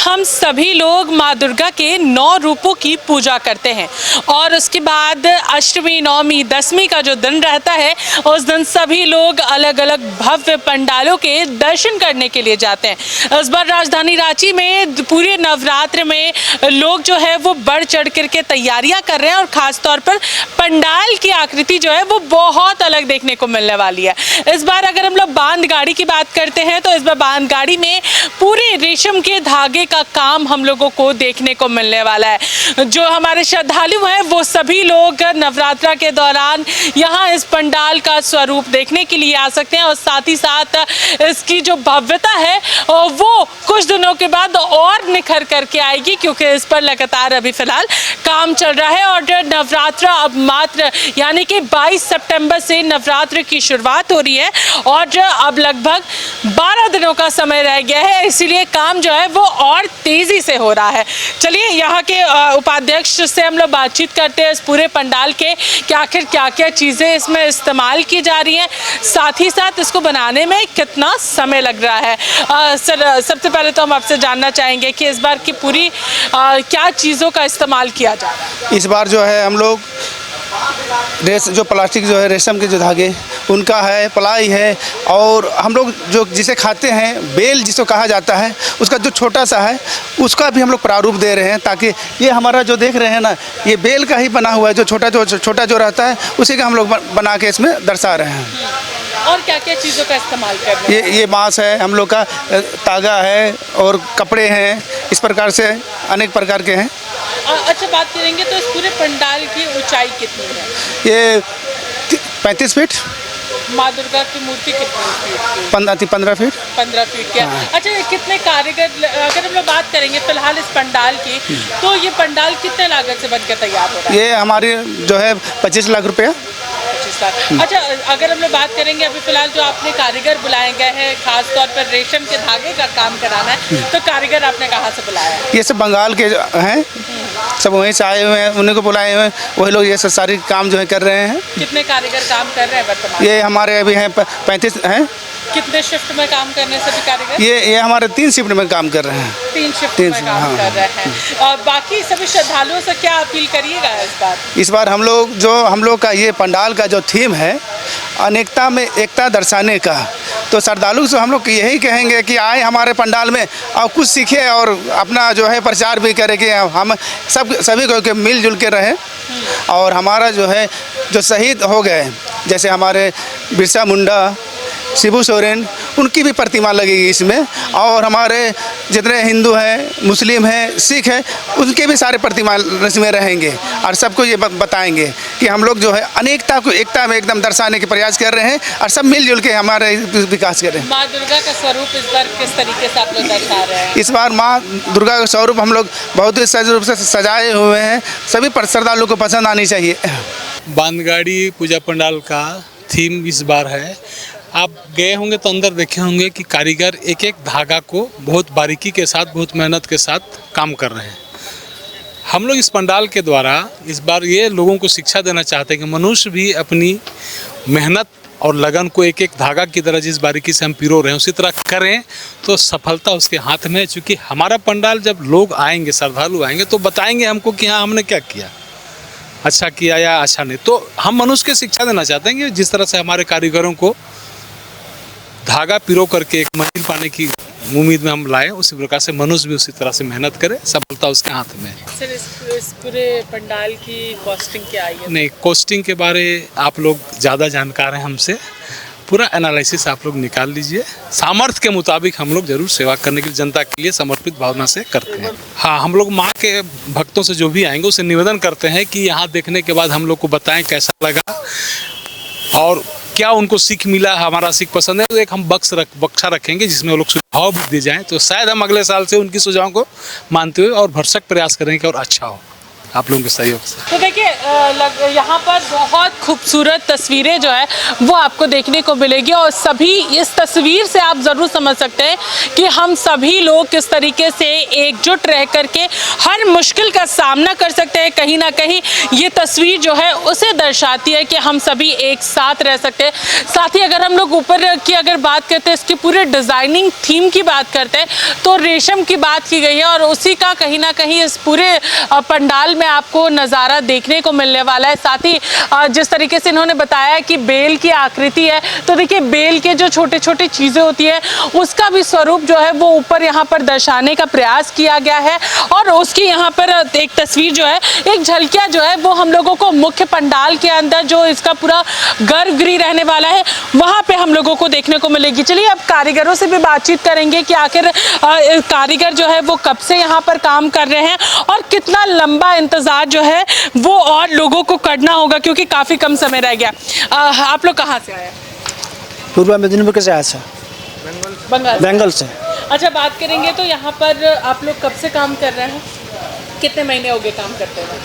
हम सभी लोग माँ दुर्गा के 9 रूपों की पूजा करते हैं और उसके बाद अष्टमी, नवमी, दशमी का जो दिन रहता है उस दिन सभी लोग अलग अलग भव्य पंडालों के दर्शन करने के लिए जाते हैं। इस बार राजधानी रांची में पूरे नवरात्र में लोग जो है वो बढ़ चढ़ करके तैयारियां कर रहे हैं और ख़ास तौर पर पंडाल की आकृति जो है वो बहुत अलग देखने को मिलने वाली है। इस बार अगर हम लोग बांध गाड़ी की बात करते हैं तो इस बार बांध गाड़ी में पूरे रेशम के धागे का काम हम लोगों को देखने को मिलने वाला है। जो हमारे श्रद्धालु हैं वो सभी लोग नवरात्रा के दौरान यहाँ इस पंडाल का स्वरूप देखने के लिए आ सकते हैं और साथ ही साथ इसकी जो भव्यता है वो कुछ दिनों के बाद और निखर करके आएगी, क्योंकि इस पर लगातार अभी फिलहाल काम चल रहा है और नवरात्रा अब मात्र यानी कि 22 सितंबर से नवरात्र की शुरुआत हो रही है और अब लगभग 12 दिनों का समय रह गया है, इसीलिए काम जो है वो और तेजी से हो रहा है। चलिए यहाँ के उपाध्यक्ष से हम लोग बातचीत करते हैं इस पूरे पंडाल के कि आखिर क्या क्या चीज़ें इसमें इस्तेमाल की जा रही हैं, साथ ही साथ इसको बनाने में कितना समय लग रहा है। सर, सबसे पहले तो हम आपसे जानना चाहेंगे कि इस बार की पूरी क्या चीज़ों का इस्तेमाल किया जा रहा है। इस बार जो है हम लोग जो प्लास्टिक जो है रेशम के जो धागे उनका है, प्लाई है और हम लोग जो जिसे खाते हैं बेल जिसको कहा जाता है उसका जो छोटा सा है उसका भी हम लोग प्रारूप दे रहे हैं, ताकि ये हमारा जो देख रहे हैं ना ये बेल का ही बना हुआ है, जो छोटा जो रहता है उसी का हम लोग बना के इसमें दर्शा रहे हैं। और क्या क्या चीज़ों का इस्तेमाल कर रहे हैं? ये बांस है, हम लोग का तागा है और कपड़े हैं, इस प्रकार से अनेक प्रकार के हैं। अच्छा, बात करेंगे तो इस पूरे पंडाल की ऊंचाई कितनी है? ये 35 फीट। माँ दुर्गा की मूर्ति कितनी फीट? 15 फीट। 15 फीट के। अच्छा, कितने कारीगर, अगर हम लोग बात करेंगे फिलहाल इस पंडाल की, तो ये पंडाल कितने लागत से बनकर तैयार हो रहा है? ये हमारी जो है 25 लाख रुपया। 25 लाख। अच्छा, अगर हम लोग बात करेंगे अभी फिलहाल जो आपने कारीगर बुलाए गए हैं खास तौर पर रेशम के धागे का काम कराना है, तो कारीगर आपने कहाँ से बुलाया है? ये सब बंगाल के हैं, सब वहीं से आए हुए हैं, उन्हीं को बुलाए हुए हैं, वही लोग ये सब सारी काम जो है कर रहे हैं। कितने कारीगर काम कर रहे हैं वर्तमान? ये हमारे अभी हैं 35 हैं। कितने शिफ्ट में काम करने से भी कारीगर? ये हमारे 3 शिफ्ट में काम कर रहे हैं। 3 शिफ्ट में काम कर रहे हैं। और बाकी सभी श्रद्धालुओं से क्या अपील करिएगा इस बार? इस बार हम लोग का ये पंडाल का जो थीम है अनेकता में एकता दर्शाने का, तो श्रद्धालु से हम लोग यही कहेंगे कि आए हमारे पंडाल में और कुछ सीखे और अपना जो है प्रचार भी करें कि हम सभी को मिलजुल के रहें। और हमारा जो है जो शहीद हो गए, जैसे हमारे बिरसा मुंडा, शिबू सोरेन, उनकी भी प्रतिमा लगेगी इसमें, और हमारे जितने हिंदू हैं, मुस्लिम हैं, सिख हैं, उनके भी सारे प्रतिमा इसमें रहेंगे और सबको ये बताएंगे कि हम लोग जो है अनेकता को एकता में एकदम दर्शाने के प्रयास कर रहे हैं और सब मिलजुल के हमारे विकास करें। माँ दुर्गा का स्वरूप इस बार किस तरीके से आप लोग दर्शा रहे हैं? इस बार माँ दुर्गा का स्वरूप हम लोग बहुत ही सज रूप से सजाए हुए हैं, सभी श्रद्धालुओं को पसंद आनी चाहिए। बांधगाड़ी पूजा पंडाल का थीम इस बार है। आप गए होंगे तो अंदर देखे होंगे कि कारीगर एक एक धागा को बहुत बारीकी के साथ, बहुत मेहनत के साथ काम कर रहे हैं। हम लोग इस पंडाल के द्वारा इस बार ये लोगों को शिक्षा देना चाहते हैं कि मनुष्य भी अपनी मेहनत और लगन को एक एक धागा की तरह जिस बारीकी से हम पिरो रहे हैं उसी तरह करें तो सफलता उसके हाथ में है। चूँकि हमारा पंडाल जब लोग आएंगे, श्रद्धालु आएंगे तो बताएंगे हमको कि हाँ हमने क्या किया, अच्छा किया या अच्छा नहीं। तो हम मनुष्य की शिक्षा देना चाहते हैं कि जिस तरह से हमारे कारीगरों को धागा पिरो करके एक मंजिल पाने की उम्मीद में हम लाए, उसी प्रकार से मनुष्य भी उसी तरह से मेहनत करे, सफलता उसके हाथ में। सर, इस पूरे पंडाल की कॉस्टिंग क्या आई है? नहीं, कॉस्टिंग के बारे आप लोग ज़्यादा जानकार हैं हमसे, पूरा एनालिसिस आप लोग निकाल लीजिए। सामर्थ्य के मुताबिक हम लोग जरूर सेवा करने के लिए जनता के लिए समर्पित भावना से करते हैं। हाँ, हम लोग माँ के भक्तों से जो भी आएंगे उसे निवेदन करते हैं कि यहाँ देखने के बाद हम लोग को बताएं कैसा लगा और क्या उनको सीख मिला। हमारा सीख पसंद है तो एक हम बक्सा रखेंगे जिसमें वो लोग सुझाव भी दे जाएं, तो शायद हम अगले साल से उनकी सुझावों को मानते हुए और भरसक प्रयास करें कि और अच्छा हो। आप लोगों के सहयोग से। तो देखिए यहाँ पर बहुत खूबसूरत तस्वीरें जो है वो आपको देखने को मिलेगी और सभी इस तस्वीर से आप ज़रूर समझ सकते हैं कि हम सभी लोग किस तरीके से एकजुट रह करके हर मुश्किल का सामना कर सकते हैं। कहीं ना कहीं ये तस्वीर जो है उसे दर्शाती है कि हम सभी एक साथ रह सकते हैं। साथ ही अगर हम लोग ऊपर की अगर बात करते हैं, इसकी पूरे डिज़ाइनिंग थीम की बात करते हैं तो रेशम की बात की गई है और उसी का कहीं ना कहीं इस पूरे पंडाल में आपको नज़ारा देखने को मिलने वाला है। साथ ही जिस तरीके से इन्होंने बताया कि बेल की आकृति है, तो देखिए बेल के जो छोटे छोटे चीज़ें होती है उसका भी स्वरूप जो है वो ऊपर यहाँ पर दर्शाने का प्रयास किया गया है। और उसकी यहाँ पर एक तस्वीर जो है, एक झलकियाँ जो है वो हम लोगों को मुख्य पंडाल के अंदर जो इसका पूरा गर्भगृह रहने वाला है वहाँ पे हम लोगों को देखने को मिलेगी। चलिए अब कारीगरों से भी बातचीत करेंगे कि आखिर कारीगर जो है वो कब से यहाँ पर काम कर रहे हैं और कितना लंबा इंतजार जो है वो और लोगों को करना होगा, क्योंकि काफ़ी कम समय रह गया। आप लोग कहाँ से आए? पूर्व मेदिनीपुर से आया था, बंगाल से। अच्छा, बात करेंगे तो यहाँ पर आप लोग कब से काम कर रहे हैं? कितने महीने हो गए काम करते हुए?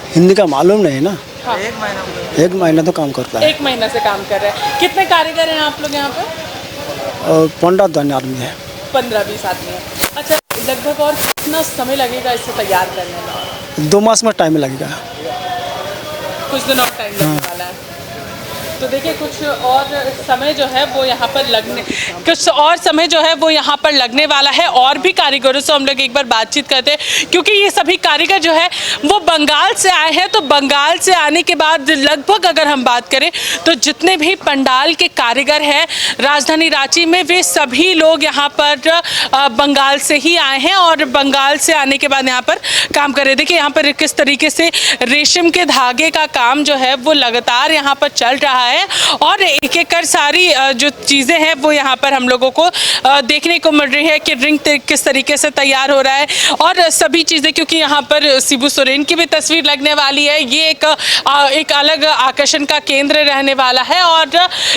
हिंदी का मालूम नहीं ना। हाँ। एक महीना तो काम करता है। 1 महीना से काम कर रहे हैं। कितने कारीगर हैं आप लोग यहाँ पर? और 15 आदमी है। 15-20 आदमी हैं। अच्छा, लगभग और कितना समय लगेगा इसे तैयार करने में? 2 मास में टाइम लगेगा। कुछ दिन और टाइम लगने वाला है। तो देखिए कुछ और समय जो है वो यहाँ पर लगने वाला है। और भी कारीगरों से हम लोग एक बार बातचीत करते हैं, क्योंकि ये सभी कारीगर जो है वो बंगाल से आए हैं। तो बंगाल से आने के बाद लगभग अगर हम बात करें तो जितने भी पंडाल के कारीगर हैं राजधानी रांची में, वे सभी लोग यहाँ पर बंगाल से ही आए हैं और बंगाल से आने के बाद यहाँ पर काम कर रहे। देखिए यहाँ पर किस तरीके से रेशम के धागे का काम जो है वो लगातार यहाँ पर चल रहा है और एक एक कर सारी जो चीज़ें हैं वो यहाँ पर हम लोगों को देखने को मिल रही है कि रिंग किस तरीके से तैयार हो रहा है और सभी चीज़ें, क्योंकि यहाँ पर शिबू सोरेन की भी तस्वीर लगने वाली है। ये एक अलग आकर्षण का केंद्र रहने वाला है और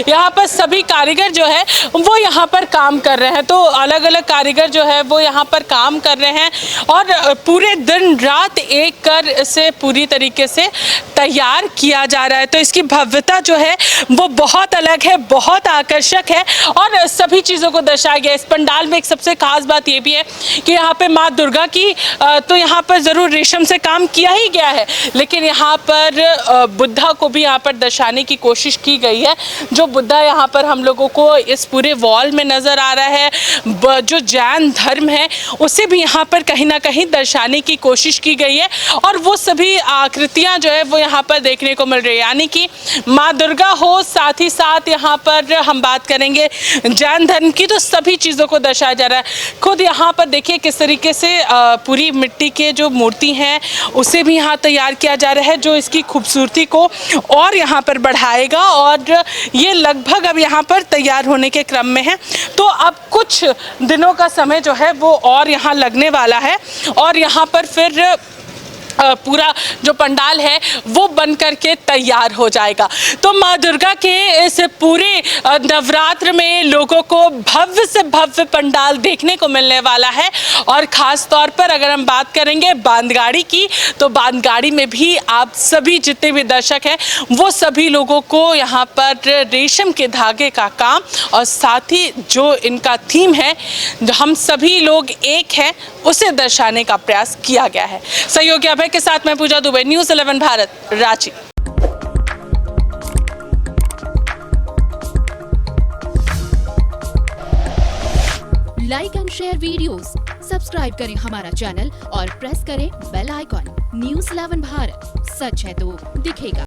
यहाँ पर सभी कारीगर जो है वो यहाँ पर काम कर रहे हैं। तो अलग अलग कारीगर जो है वो यहाँ पर काम कर रहे हैं और पूरे दिन रात एक कर से पूरी तरीके से तैयार किया जा रहा है। तो इसकी भव्यता जो है वो बहुत अलग है, बहुत आकर्षक है और सभी चीज़ों को दर्शाया गया। इस पंडाल में एक सबसे खास बात ये भी है कि यहाँ पे माँ दुर्गा की तो यहाँ पर ज़रूर रेशम से काम किया ही गया है, लेकिन यहाँ पर बुद्धा को भी यहाँ पर दर्शाने की कोशिश की गई है। जो बुद्धा यहाँ पर हम लोगों को इस पूरे वॉल में नज़र आ रहा है, जो जैन धर्म है उसे भी यहाँ पर कहीं ना कहीं दर्शाने की कोशिश की गई है और वो सभी आकृतियाँ जो है वो यहाँ पर देखने को मिल रही है। यानी कि माँ दुर्गा हो, साथ ही साथ यहाँ पर हम बात करेंगे जैन धर्म की, तो सभी चीज़ों को दर्शाया जा रहा है। खुद यहाँ पर देखिए किस तरीके से पूरी मिट्टी के जो मूर्ति हैं उसे भी यहाँ तैयार किया जा रहा है, जो इसकी खूबसूरती को और यहाँ पर बढ़ाएगा और ये लगभग अब यहाँ पर तैयार होने के क्रम में है। तो अब कुछ दिनों का समय जो है वो और यहाँ लगने वाला है और यहाँ पर फिर पूरा जो पंडाल है वो बन करके तैयार हो जाएगा। तो माँ दुर्गा के इस पूरे नवरात्र में लोगों को भव्य से भव्य पंडाल देखने को मिलने वाला है और ख़ास तौर पर अगर हम बात करेंगे बांधगाड़ी की, तो बांधगाड़ी में भी आप सभी जितने भी दर्शक हैं वो सभी लोगों को यहाँ पर रेशम के धागे का काम और साथ ही जो इनका थीम है, जो हम सभी लोग एक हैं, उसे दर्शाने का प्रयास किया गया है। सहयोगी अभय के साथ मैं Pooja Dubey, news 11 Bharat, Ranchi. Like and share videos, subscribe करें हमारा चैनल और प्रेस करें बेल आइकॉन। न्यूज़ 11 भारत, सच है तो दिखेगा।